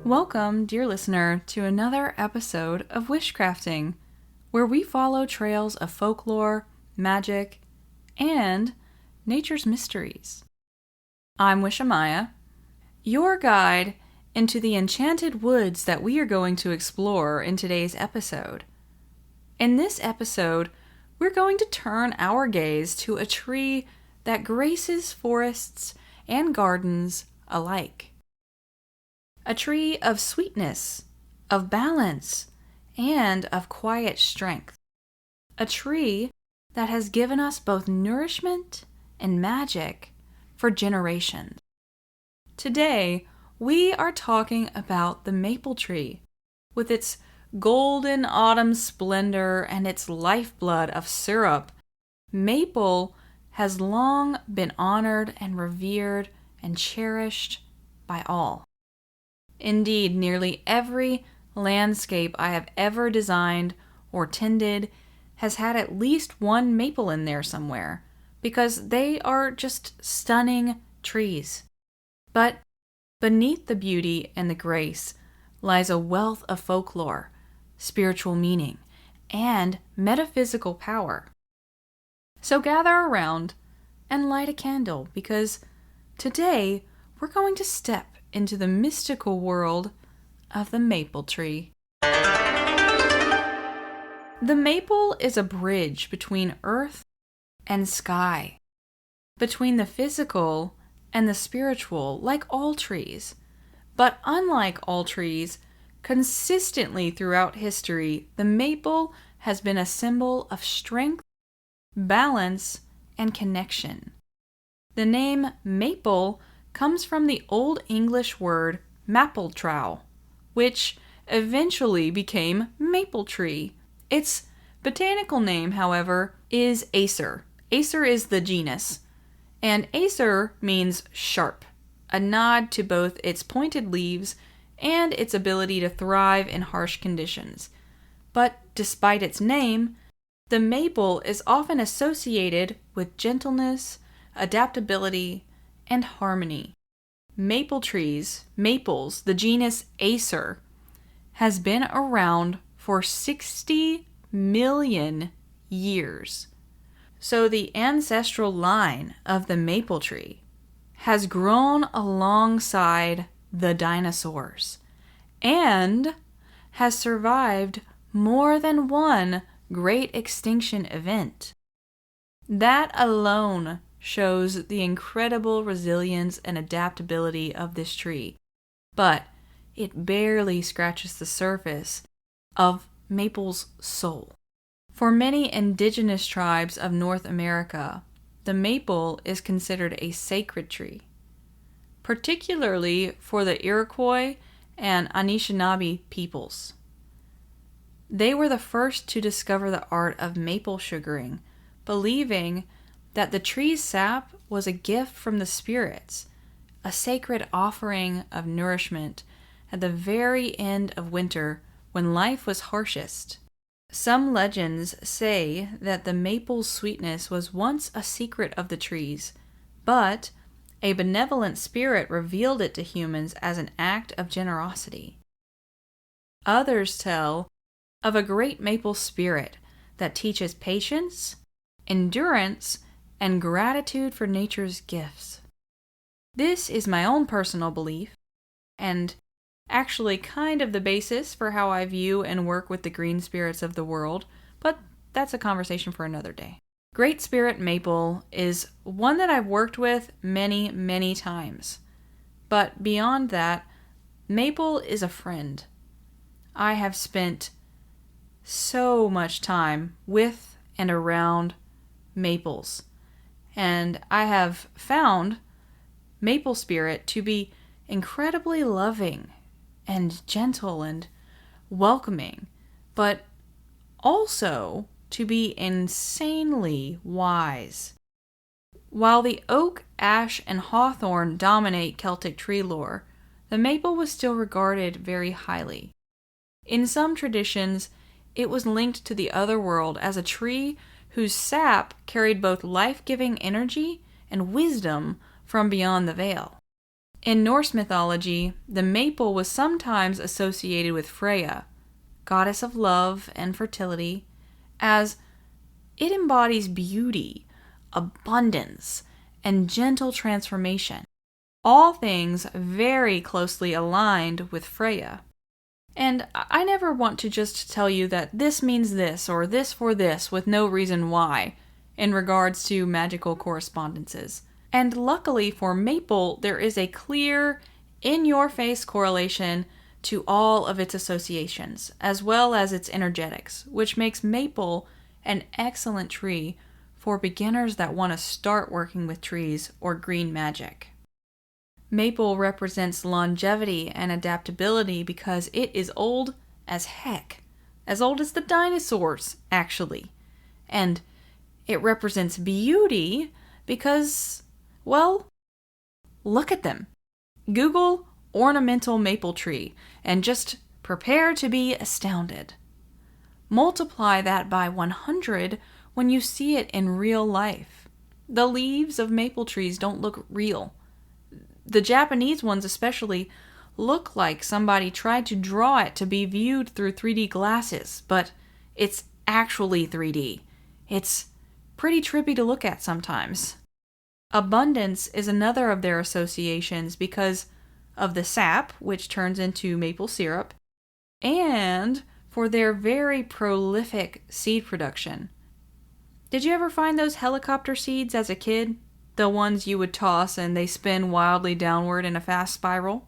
Welcome, dear listener, to another episode of Wishcrafting, where we follow trails of folklore, magic, and nature's mysteries. I'm Wishamaya, your guide into the enchanted woods that we are going to explore in today's episode. In this episode, we're going to turn our gaze to a tree that graces forests and gardens alike. A tree of sweetness, of balance, and of quiet strength. A tree that has given us both nourishment and magic for generations. Today, we are talking about the maple tree, with its golden autumn splendor and its lifeblood of syrup. Maple has long been honored and revered and cherished by all. Indeed, nearly every landscape I have ever designed or tended has had at least one maple in there somewhere, because they are just stunning trees. But beneath the beauty and the grace lies a wealth of folklore, spiritual meaning, and metaphysical power. So gather around and light a candle, because today we're going to step into the mystical world of the maple tree. The maple is a bridge between earth and sky, between the physical and the spiritual, like all trees. But unlike all trees, consistently throughout history, the maple has been a symbol of strength, balance, and connection. The name maple comes from the Old English word mapletrow, which eventually became maple tree. Its botanical name, however, is Acer. Acer is the genus, and Acer means sharp, a nod to both its pointed leaves and its ability to thrive in harsh conditions. But despite its name, the maple is often associated with gentleness, adaptability, and harmony. Maple trees, maples, the genus Acer, has been around for 60 million years. So the ancestral line of the maple tree has grown alongside the dinosaurs and has survived more than one great extinction event. That alone shows the incredible resilience and adaptability of this tree, but it barely scratches the surface of maple's soul. For many indigenous tribes of North America, the maple is considered a sacred tree, particularly for the Iroquois and Anishinaabe peoples. They were the first to discover the art of maple sugaring, believing that the tree's sap was a gift from the spirits, a sacred offering of nourishment at the very end of winter when life was harshest. Some legends say that the maple's sweetness was once a secret of the trees, but a benevolent spirit revealed it to humans as an act of generosity. Others tell of a great maple spirit that teaches patience, endurance, and gratitude for nature's gifts. This is my own personal belief, and actually kind of the basis for how I view and work with the green spirits of the world, but that's a conversation for another day. Great Spirit Maple is one that I've worked with many, many times. But beyond that, maple is a friend. I have spent so much time with and around maples, and I have found maple spirit to be incredibly loving and gentle and welcoming, but also to be insanely wise. While the oak, ash, and hawthorn dominate Celtic tree lore, the maple was still regarded very highly. In some traditions, it was linked to the other world as a tree whose sap carried both life-giving energy and wisdom from beyond the veil. In Norse mythology, the maple was sometimes associated with Freya, goddess of love and fertility, as it embodies beauty, abundance, and gentle transformation, all things very closely aligned with Freya. And I never want to just tell you that this means this or this for this with no reason why in regards to magical correspondences. And luckily for maple, there is a clear, in-your-face correlation to all of its associations, as well as its energetics, which makes maple an excellent tree for beginners that want to start working with trees or green magic. Maple represents longevity and adaptability because it is old as heck. As old as the dinosaurs, actually. And it represents beauty because, well, look at them. Google ornamental maple tree and just prepare to be astounded. Multiply that by 100 when you see it in real life. The leaves of maple trees don't look real. The Japanese ones especially look like somebody tried to draw it to be viewed through 3D glasses, but it's actually 3D. It's pretty trippy to look at sometimes. Abundance is another of their associations because of the sap, which turns into maple syrup, and for their very prolific seed production. Did you ever find those helicopter seeds as a kid? The ones you would toss and they spin wildly downward in a fast spiral?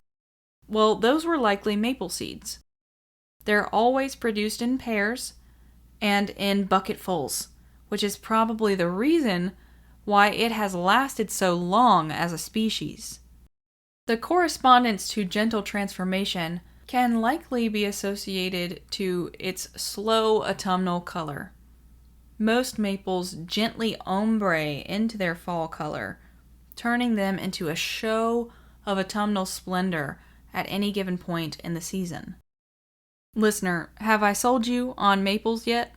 Well, those were likely maple seeds. They're always produced in pairs and in bucketfuls, which is probably the reason why it has lasted so long as a species. The correspondence to gentle transformation can likely be associated to its slow autumnal color. Most maples gently ombre into their fall color, turning them into a show of autumnal splendor at any given point in the season. Listener, have I sold you on maples yet?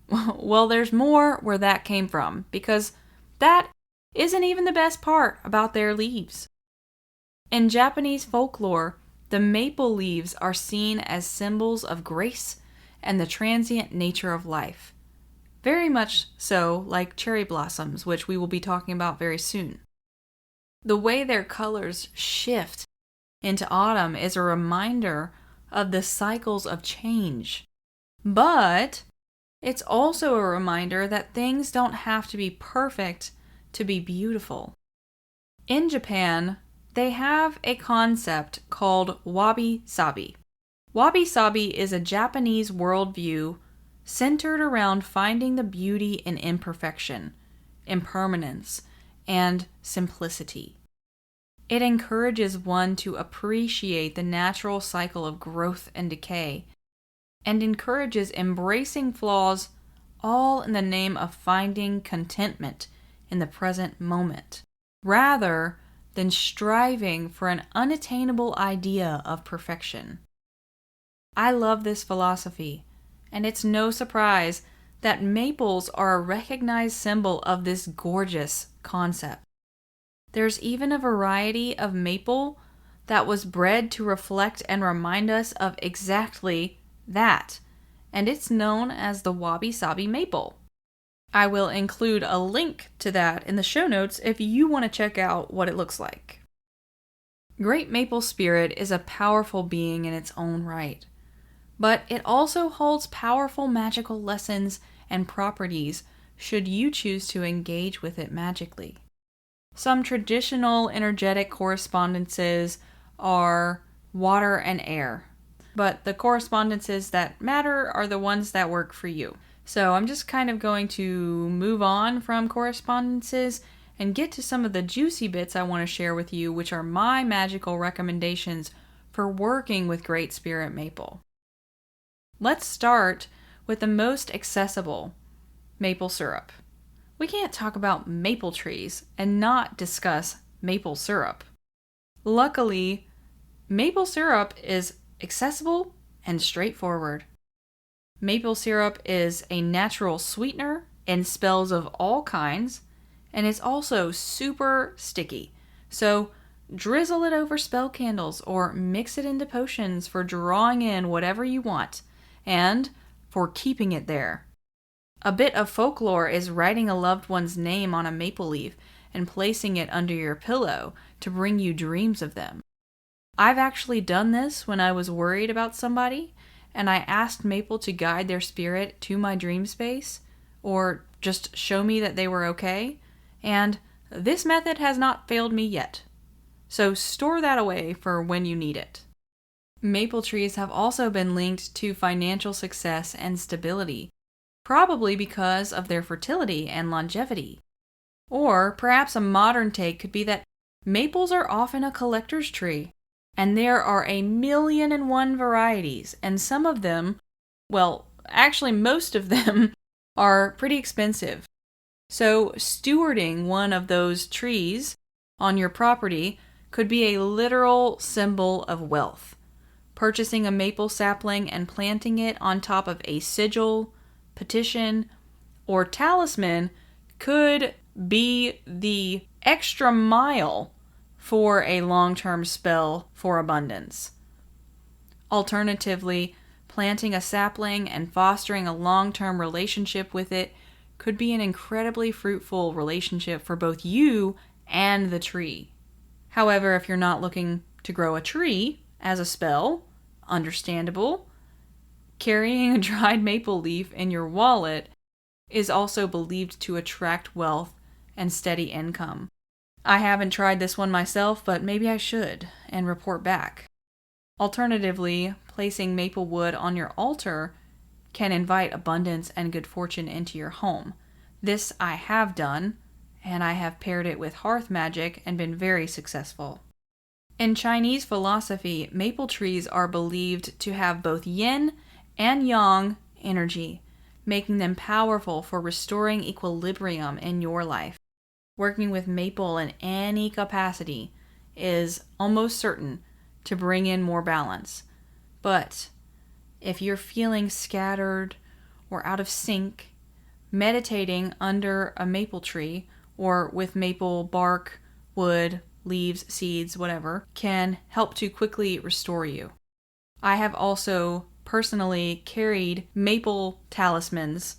Well, there's more where that came from, because that isn't even the best part about their leaves. In Japanese folklore, the maple leaves are seen as symbols of grace and the transient nature of life. Very much so like cherry blossoms, which we will be talking about very soon. The way their colors shift into autumn is a reminder of the cycles of change. But it's also a reminder that things don't have to be perfect to be beautiful. In Japan, they have a concept called wabi-sabi. Wabi-sabi is a Japanese worldview centered around finding the beauty in imperfection, impermanence, and simplicity. It encourages one to appreciate the natural cycle of growth and decay, and encourages embracing flaws, all in the name of finding contentment in the present moment, rather than striving for an unattainable idea of perfection. I love this philosophy, and it's no surprise that maples are a recognized symbol of this gorgeous concept. There's even a variety of maple that was bred to reflect and remind us of exactly that, and it's known as the wabi-sabi maple. I will include a link to that in the show notes if you want to check out what it looks like. Great maple spirit is a powerful being in its own right, but it also holds powerful magical lessons and properties should you choose to engage with it magically. Some traditional energetic correspondences are water and air, but the correspondences that matter are the ones that work for you. So I'm just kind of going to move on from correspondences and get to some of the juicy bits I want to share with you, which are my magical recommendations for working with Great Spirit Maple. Let's start with the most accessible, maple syrup. We can't talk about maple trees and not discuss maple syrup. Luckily, maple syrup is accessible and straightforward. Maple syrup is a natural sweetener in spells of all kinds, and it's also super sticky. So drizzle it over spell candles or mix it into potions for drawing in whatever you want and for keeping it there. A bit of folklore is writing a loved one's name on a maple leaf and placing it under your pillow to bring you dreams of them. I've actually done this when I was worried about somebody, and I asked Maple to guide their spirit to my dream space, or just show me that they were okay, and this method has not failed me yet. So store that away for when you need it. Maple trees have also been linked to financial success and stability, probably because of their fertility and longevity. Or perhaps a modern take could be that maples are often a collector's tree, and there are 1,000,001 varieties, and some of them, well, actually most of them, are pretty expensive. So stewarding one of those trees on your property could be a literal symbol of wealth. Purchasing a maple sapling and planting it on top of a sigil, petition, or talisman could be the extra mile for a long-term spell for abundance. Alternatively, planting a sapling and fostering a long-term relationship with it could be an incredibly fruitful relationship for both you and the tree. However, if you're not looking to grow a tree as a spell, understandable, carrying a dried maple leaf in your wallet is also believed to attract wealth and steady income. I haven't tried this one myself, but maybe I should and report back. Alternatively, placing maple wood on your altar can invite abundance and good fortune into your home. This I have done, and I have paired it with hearth magic and been very successful. In Chinese philosophy, maple trees are believed to have both yin and yang energy, making them powerful for restoring equilibrium in your life. Working with maple in any capacity is almost certain to bring in more balance. But if you're feeling scattered or out of sync, meditating under a maple tree or with maple bark, wood, leaves, seeds, whatever, can help to quickly restore you. I have also personally carried maple talismans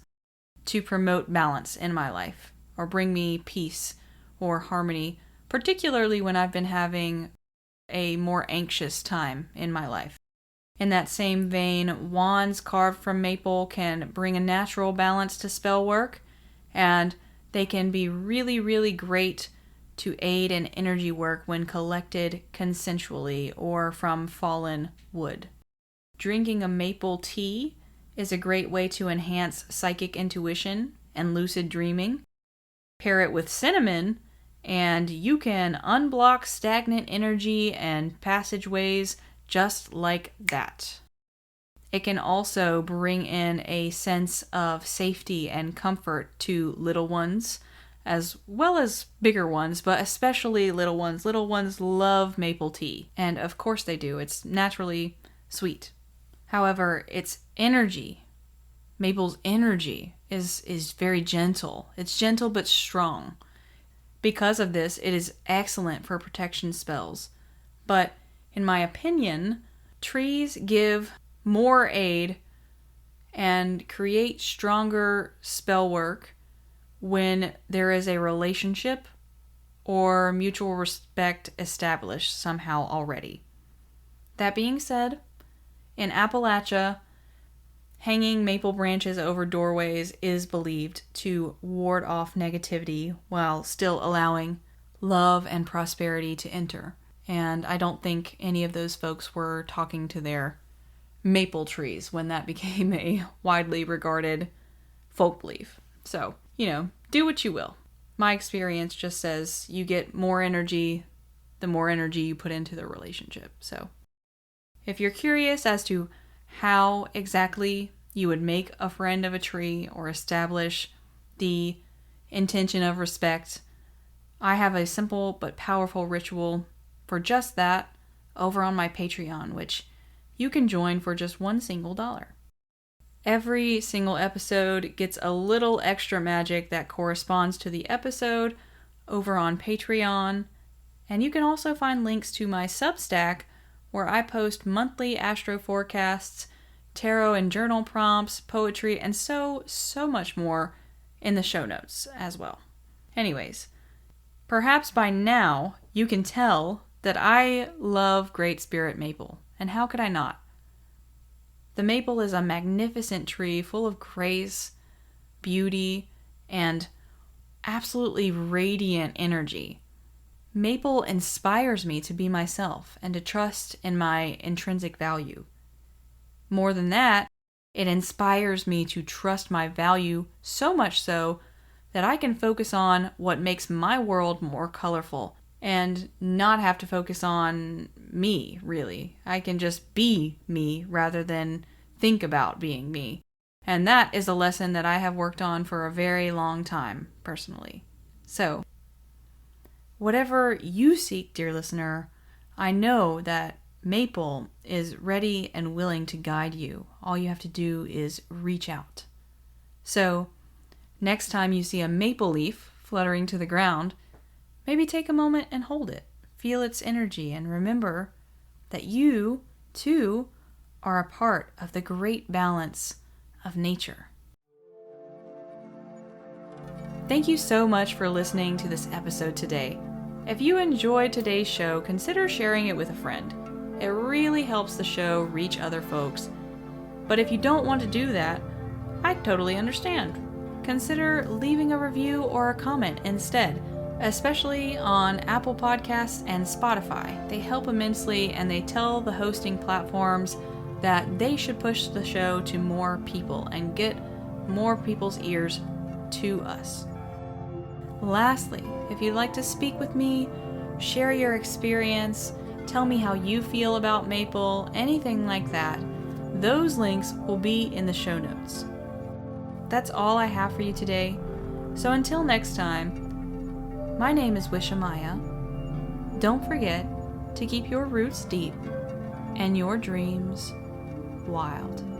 to promote balance in my life or bring me peace or harmony, particularly when I've been having a more anxious time in my life. In that same vein, wands carved from maple can bring a natural balance to spell work, and they can be really, really great to aid in energy work when collected consensually or from fallen wood. Drinking a maple tea is a great way to enhance psychic intuition and lucid dreaming. Pair it with cinnamon, and you can unblock stagnant energy and passageways just like that. It can also bring in a sense of safety and comfort to little ones, as well as bigger ones, but especially little ones. Little ones love maple tea, and of course they do. It's naturally sweet. However, its energy, maple's energy, is very gentle. It's gentle but strong. Because of this, it is excellent for protection spells. But in my opinion, trees give more aid and create stronger spell work when there is a relationship or mutual respect established somehow already. That being said, in Appalachia, hanging maple branches over doorways is believed to ward off negativity while still allowing love and prosperity to enter. And I don't think any of those folks were talking to their maple trees when that became a widely regarded folk belief. So, do what you will. My experience just says you get more energy the more energy you put into the relationship. So, if you're curious as to how exactly you would make a friend of a tree or establish the intention of respect, I have a simple but powerful ritual for just that over on my Patreon, which you can join for just $1. Every single episode gets a little extra magic that corresponds to the episode over on Patreon, And you can also find links to my Substack, where I post monthly astro forecasts, tarot and journal prompts, poetry, and so much more in the show notes as well. Anyways, perhaps by now you can tell that I love Great Spirit Maple, and how could I not? The maple is a magnificent tree full of grace, beauty, and absolutely radiant energy. Maple inspires me to be myself and to trust in my intrinsic value. More than that, it inspires me to trust my value so much so that I can focus on what makes my world more colorful and not have to focus on me, really. I can just be me rather than think about being me. And that is a lesson that I have worked on for a very long time, personally. So, whatever you seek, dear listener, I know that Maple is ready and willing to guide you. All you have to do is reach out. So, next time you see a maple leaf fluttering to the ground, maybe take a moment and hold it. Feel its energy and remember that you, too, are a part of the great balance of nature. Thank you so much for listening to this episode today. If you enjoyed today's show, consider sharing it with a friend. It really helps the show reach other folks. But if you don't want to do that, I totally understand. Consider leaving a review or a comment instead, especially on Apple Podcasts and Spotify. They help immensely, and they tell the hosting platforms that they should push the show to more people and get more people's ears to us. Lastly, if you'd like to speak with me, share your experience, tell me how you feel about maple, anything like that, those links will be in the show notes. That's all I have for you today. So until next time, my name is Wishamaya. Don't forget to keep your roots deep and your dreams wild.